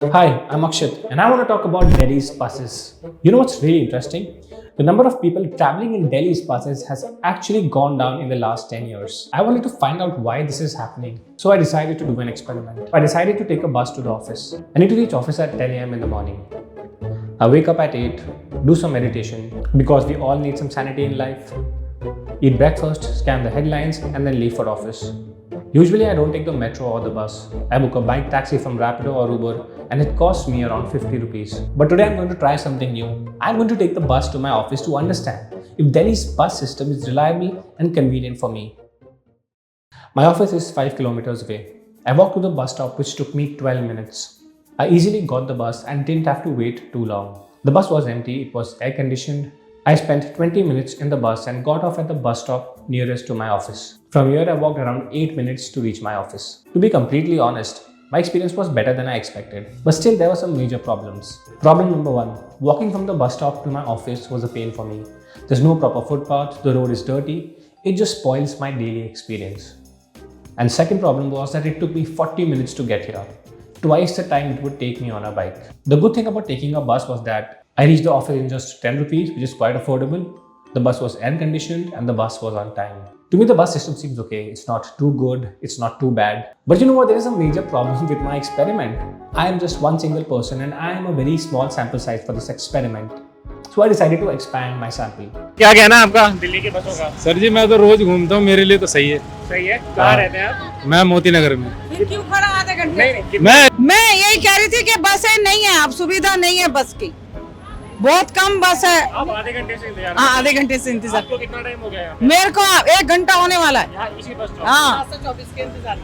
Hi, I'm Akshat, and I want to talk about Delhi's buses. You know what's really interesting? The number of people traveling in Delhi's buses has actually gone down in the last 10 years. I wanted to find out why this is happening. So I decided to do an experiment. I decided to take a bus to the office. I need to reach office at 10 a.m. in the morning. I wake up at 8, do some meditation because we all need some sanity in life. Eat breakfast, scan the headlines, and then leave for office. Usually I don't take the metro or the bus. I book a bike taxi from Rapido or Uber and it costs me around 50 rupees. But today I'm going to try something new. I'm going to take the bus to my office to understand if Delhi's bus system is reliable and convenient for me. My office is 5 kilometers away. I walked to the bus stop which took me 12 minutes. I easily got the bus and didn't have to wait too long. The bus was empty, it was air conditioned. I spent 20 minutes in the bus and got off at the bus stop nearest to my office. From here, I walked around 8 minutes to reach my office. To be completely honest, my experience was better than I expected. But still, there were some major problems. Problem number 1. Walking from the bus stop to my office was a pain for me. There's no proper footpath, the road is dirty. It just spoils my daily experience. And second problem was that it took me 40 minutes to get here. Twice the time it would take me on a bike. The good thing about taking a bus was that I reached the office in just 10 rupees, which is quite affordable. The bus was air conditioned and the bus was on time. To me, the bus system seems okay. It's not too good, it's not too bad. But you know what? There is a major problem with my experiment. I am just one single person and I am a very small sample size for this experiment. So I decided to expand my sample. क्या कहना है आपका दिल्ली की बसों का? Sir जी मैं तो रोज घूमता हूँ, मेरे लिए तो सही है। सही है। कहाँ रहते हैं आप? मैं मोती नगर में। फिर क्यों खड़ा आधे घंटे? नहीं, मैं यही कह रही थी कि बसें नहीं है, अब सुविधा नहीं है बस की, बहुत कम बस है। आप आधे घंटे से इंतजार। हाँ, आधे घंटे से इंतजार। आपको कितना टाइम हो गया यहाँ? मेरे को 1 घंटा होने वाला है। यहाँ इसी बस स्टॉप। हाँ, 724 के इंतजार।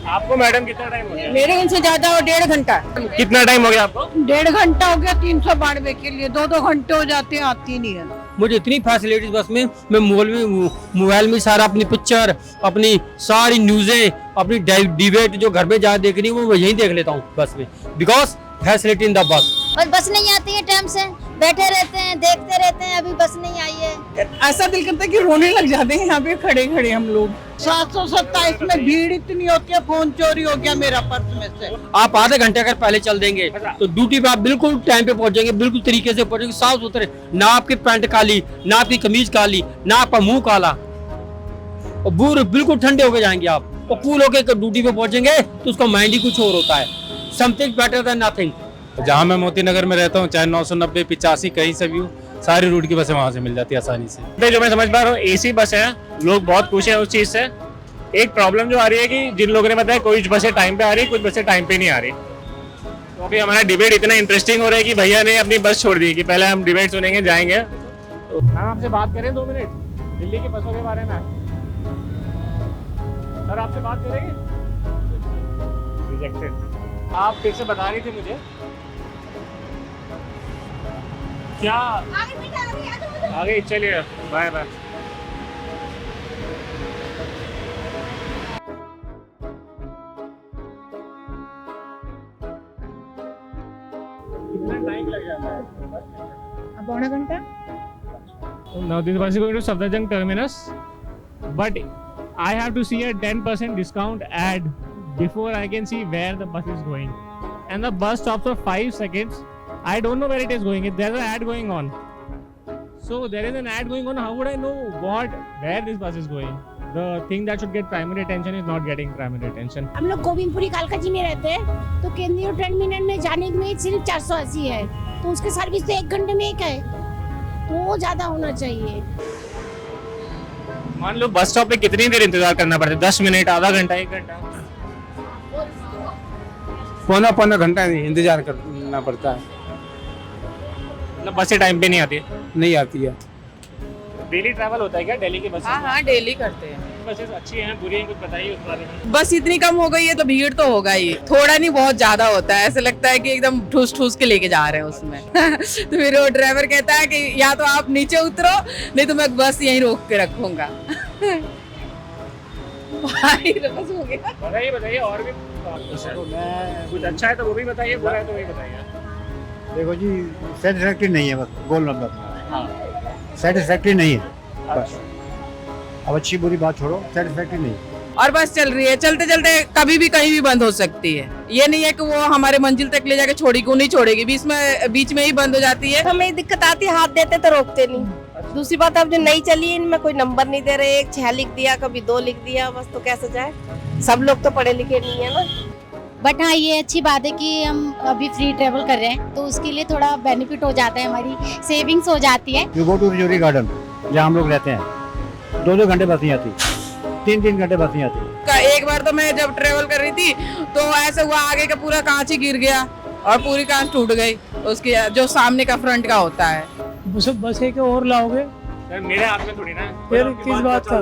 आपको मैडम कितना टाइम हो गया? मेरे से ज्यादा हो 1.5 घंटा। कितना टाइम हो गया आपको? 1.5 घंटा हो गया 392 के लिए, 2 घंटे हो जाते हैं, आती नहीं है। मुझे इतनी फैसिलिटीज बस में, मैं मोबाइल में सारा अपनी पिक्चर, अपनी सारी न्यूज़ें, अपनी डिबेट जो घर में जा देखनी है वो मैं यहीं देख लेता हूँ बस में, because facility in the bus. और बस नहीं आती है टाइम से, बैठे रहते हैं, देखते रहते हैं, अभी बस नहीं आई है। ऐसा दिल करता है कि रोने लग जाते हैं यहाँ पे खड़े खड़े हम लोग। 727 में भीड़ इतनी होती है, फोन चोरी हो गया मेरा पर्स में से। आप आधे घंटे अगर पहले चल देंगे तो ड्यूटी पे आप बिल्कुल टाइम पे पहुंचेंगे, बिल्कुल तरीके से पहुंचेंगे, साफ सुथरे, ना आपकी पैंट काली, ना आपकी कमीज काली, ना आपका मुंह काला, और पूरे बिल्कुल ठंडे होके जाएंगे आप, और कूल होके ड्यूटी पे पहुंचेंगे तो उसका माइंड ही कुछ और होता है। Something better than nothing. जहाँ मैं मोती नगर में रहता हूँ, चाहे 990, 85 कहीं से भी हो, सारी रूट की बसें वहाँ से मिल जाती है आसानी से। जो मैं समझ पा रहा हूँ एसी बस है, लोग बहुत खुश हैं उस चीज से। एक प्रॉब्लम जो आ रही है कि जिन लोगों ने बताया कुछ बसें टाइम पे आ रही, कुछ बसें टाइम पे नहीं आ रही। तो अभी हमारा डिबेट इतना इंटरेस्टिंग हो रहा है कि भैया ने अपनी बस छोड़ दी कि पहले हम डिबेट सुनेंगे, जाएंगे। तो हम आपसे बात करें 2 मिनट दिल्ली की बसों के बारे में। सर आपसे बात करेंगे? रिजेक्टेड। आप फिर से बता रही थी मुझे क्या आगे? चलिए, बाय बाय। कितना टाइम लग जाता है? पौना घंटा। Now this bus is going to Safdarjung terminus, but I have to see a 10% discount ad before I can see where the bus is going, and the bus stops for 5 seconds. I don't know where it is going. There's an ad going on. So there is an ad going on. How would I know where this bus is going? The thing that should get primary attention is not getting primary attention. हम लोग गोविंदपुरी कालकाजी में रहते हैं, तो केंद्रीय terminal में जाने में सिर्फ 480 है, तो उसके सर्विस तो 1 घंटे में एक है, तो वो ज्यादा होना चाहिए। मान लो बस स्टॉप पे कितनी देर इंतजार करना पड़ता है? 10 मिनट, आधा घंटा, 1 घंटा? पौना घंटा इंतजार करना पड़ता है। मतलब बसें टाइम पे नहीं आती? नहीं आती है। डेली ट्रैवल होता है क्या दिल्ली की बसें? हाँ, डेली करते हैं। बसेस अच्छी हैं, बुरी हैं, कुछ बताइए उस बारे में। बस इतनी कम हो गई है तो भीड़ तो होगा ही, थोड़ा नहीं बहुत ज्यादा होता है, ऐसा लगता है कि एकदम ठूस ठूस के लेके जा रहे हैं उसमें। तो फिर वो ड्राइवर कहता है कि या तो आप नीचे उतरो, नहीं तो मैं बस यहीं रोक के रखूंगा। बस हो गया। बताइए और भी कुछ अच्छा है तो वो भी बताइए, बुरा है तो वही बताइए। देखो जी, सेटिस्फैक्ट्री नहीं है, बस बोल रहा हूँ, सेटिस्फैक्ट्री नहीं है बस। अब अच्छी बुरी बात छोड़ो, सेटिस्फैक्ट्री नहीं। और बस चल रही है, चलते चलते कभी भी कहीं भी बंद हो सकती है। ये नहीं है कि वो हमारे मंजिल तक ले जाके छोड़ेगी, नहीं छोड़ेगी, बीच में ही बंद हो जाती है। हमें दिक्कत आती है, हाथ देते तो रोकते नहीं। दूसरी बात, अब जो नई चली है इनमें कोई नंबर नहीं दे रहे, एक 6 लिख दिया, कभी 2 लिख दिया, बस तो कैसे जाए। सब लोग तो पढ़े लिखे नहीं है ना। बट हाँ, ये अच्छी बात है कि हम अभी फ्री ट्रेवल कर रहे हैं, तो उसके लिए थोड़ा बेनिफिट हो जाता है, हमारी सेविंग्स हो जाती है। You go to Rajouri Garden जहाँ हम लोग रहते हैं, 2-2 घंटे बस नहीं आती, 3-3 घंटे बस नहीं आती। एक बार तो मैं जब ट्रेवल कर रही थी तो ऐसा हुआ, आगे का पूरा कांच ही गिर गया और पूरी कांच टूट गई, उसकी जो सामने का फ्रंट का होता है। बस एक और लाओगे सर, मेरे हाथ में थोड़ी ना, फिर किस बात का।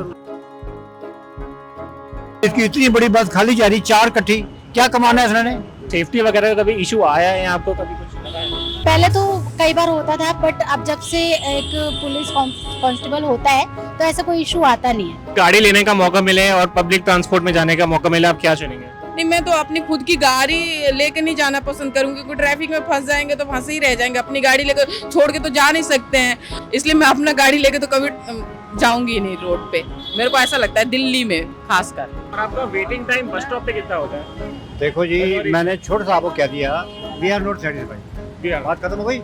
इसकी इतनी बड़ी बस खाली जा रही, 4 कट्ठी, क्या कमाना है इसने। सेफ्टी वगैरह का कभी इशू आया है आपको, कभी कुछ लगा है? पहले तो कई बार होता था, बट अब जब से एक पुलिस कांस्टेबल होता है तो ऐसा कोई इशू आता नहीं है। गाड़ी लेने का मौका मिले और पब्लिक ट्रांसपोर्ट में जाने का मौका मिले, आप क्या चुनेंगे? नहीं, मैं तो अपनी खुद की गाड़ी लेके नहीं जाना पसंद करूंगी, क्योंकि ट्रैफिक में फंस जाएंगे तो फंसे ही रह जाएंगे। अपनी गाड़ी लेकर छोड़ के तो जा नहीं सकते हैं, इसलिए मैं अपना गाड़ी लेके तो कभी जाऊंगी नहीं रोड पे। मेरे को ऐसा लगता है, दिल्ली में खासकर। और आपका वेटिंग टाइम बस स्टॉप पे कितना होता है? देखो जी, मैंने छोटा सा आपको कह दिया, वी आर नॉट सेटिस्फाइड, बात खत्म हो गई।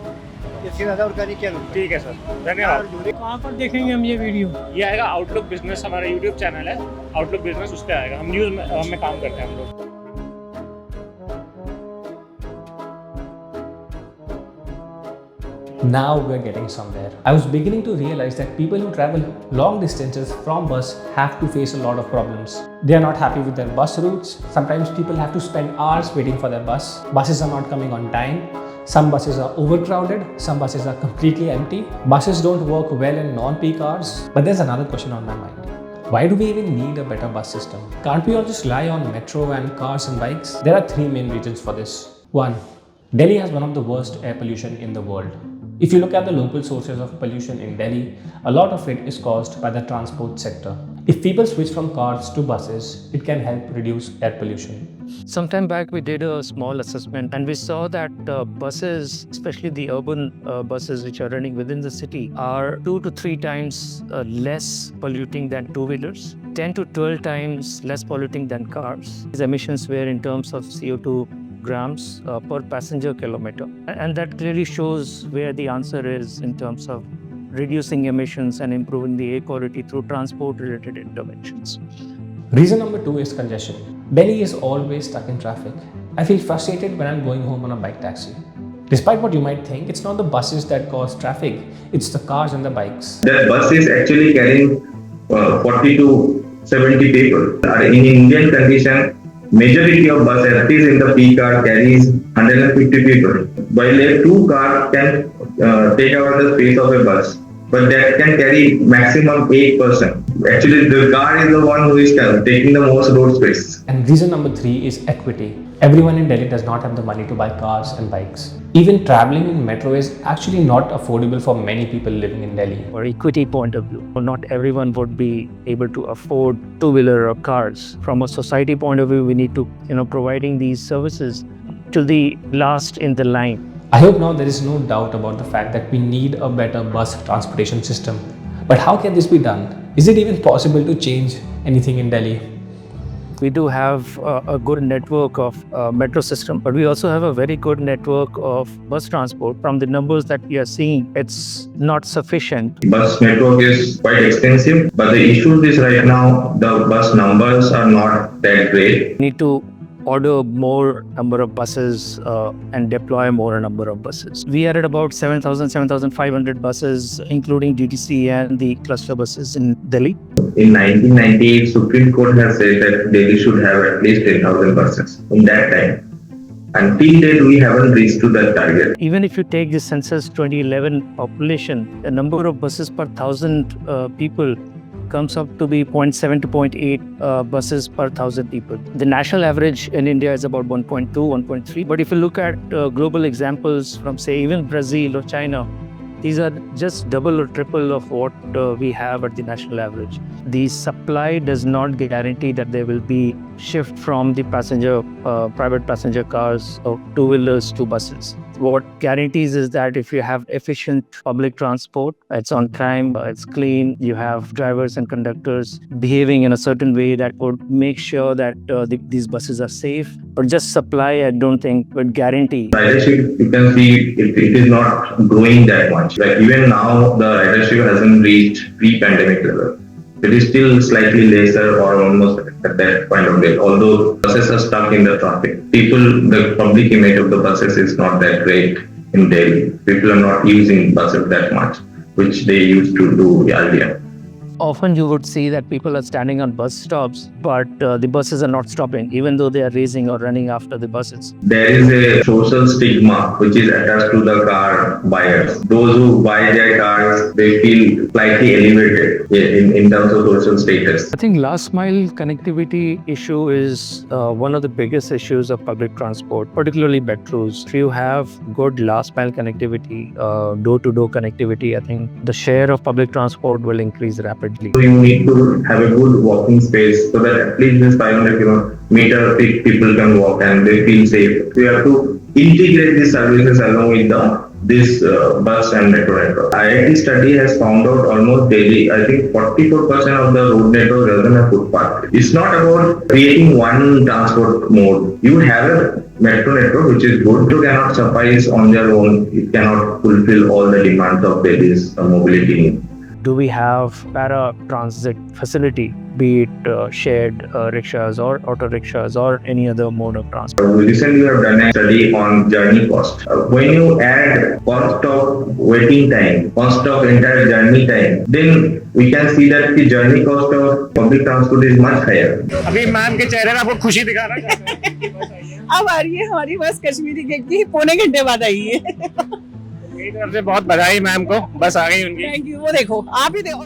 इससे ज्यादा और क्या नहीं किया। ठीक है सर, धन्यवाद। कहाँ पर देखेंगे हम ये वीडियो? ये आएगा आउटलुक बिजनेस, हमारा यूट्यूब चैनल है आउटलुक बिजनेस, उस पर आएगा। हम न्यूज़ में काम करते हैं हम लोग। Now we're getting somewhere. I was beginning to realize that people who travel long distances from bus have to face a lot of problems. They are not happy with their bus routes. Sometimes people have to spend hours waiting for their bus. Buses are not coming on time. Some buses are overcrowded. Some buses are completely empty. Buses don't work well in non-peak hours. But there's another question on my mind. Why do we even need a better bus system? Can't we all just rely on metro and cars and bikes? There are 3 main reasons for this. 1. Delhi has one of the worst air pollution in the world. If you look at the local sources of pollution in Delhi, a lot of it is caused by the transport sector. If people switch from cars to buses, it can help reduce air pollution. Sometime back, we did a small assessment and we saw that buses, especially the urban buses which are running within the city, are 2 to 3 times less polluting than two-wheelers, 10 to 12 times less polluting than cars. These emissions were in terms of CO2 grams per passenger kilometer. And that clearly shows where the answer is in terms of reducing emissions and improving the air quality through transport-related interventions. Reason number 2 is congestion. Delhi is always stuck in traffic. I feel frustrated when I'm going home on a bike taxi. Despite what you might think, it's not the buses that cause traffic, it's the cars and the bikes. The bus is actually carrying 40 to 70 people. In Indian condition, majority of bus STs in the peak hour carries 150 people. While a 2 car can take over the space of a bus, but that can carry maximum 8 person. Actually, the car is the one who is taking the most road space. And reason number 3 is equity. Everyone in Delhi does not have the money to buy cars and bikes. Even traveling in metro is actually not affordable for many people living in Delhi. Or equity point of view, not everyone would be able to afford two-wheeler or cars. From a society point of view, we need to, providing these services to the last in the line. I hope now there is no doubt about the fact that we need a better bus transportation system. But how can this be done? Is it even possible to change anything in Delhi? We do have a good network of metro system, but we also have a very good network of bus transport. From the numbers that we are seeing, it's not sufficient. Bus network is quite extensive, but the issue is right now the bus numbers are not that great. We need to order more number of buses and deploy more number of buses. We are at about 7,500 buses, including DTC and the cluster buses in Delhi. In 1998, Supreme Court has said that Delhi should have at least 10,000 buses. In that time, until date, we haven't reached to that target. Even if you take the census 2011 population, the number of buses per 1,000 people comes up to be 0.7 to 0.8 buses per 1,000 people. The national average in India is about 1.2, 1.3. But if you look at global examples from, say, even Brazil or China, these are just double or triple of what we have at the national average. The supply does not guarantee that there will be shift from the private passenger cars or two-wheelers to buses. What guarantees is that if you have efficient public transport, it's on time, it's clean, you have drivers and conductors behaving in a certain way that would make sure that these buses are safe. But just supply, I don't think would guarantee. Ridership, you can see it is not growing that much. Like even now, the ridership hasn't reached pre-pandemic level. It is still slightly lesser or almost at that point of day. Although buses are stuck in the traffic, the public image of the buses is not that great in Delhi. People are not using buses that much, which they used to do earlier. Often you would see that people are standing on bus stops, but the buses are not stopping, even though they are racing or running after the buses. There is a social stigma which is attached to the car buyers. Those who buy their cars, they feel slightly elevated in terms of social status. I think last mile connectivity issue is one of the biggest issues of public transport, particularly metros. If you have good last mile connectivity, door-to-door connectivity, I think the share of public transport will increase rapidly. So you need to have a good walking space so that at least this 500 meter people can walk and they feel safe. We have to integrate these services along with this bus and metro network. IIT study has found out almost daily, I think 44% of the road network doesn't have footpath. It's not about creating one transport mode. You have a metro network which is good, but cannot suffice on their own. It cannot fulfill all the demands of Delhi's mobility needs. Do we have para-transit facility, be it shared rickshaws or auto rickshaws or any other mode of transport? Recently, we have done a study on journey cost. When you add cost of waiting time, cost of entire journey time, then we can see that the journey cost of public transport is much higher. अभी ma'am के चेहरे में आपको खुशी दिखा रहा है। अब आ रही है हमारी बस कश्मीरी गेट की, पौने घंटे बाद आई है। मेरी तरफ से बहुत बधाई मैम को, बस आ गई उनकी। Thank you. वो देखो, आप ही देखो।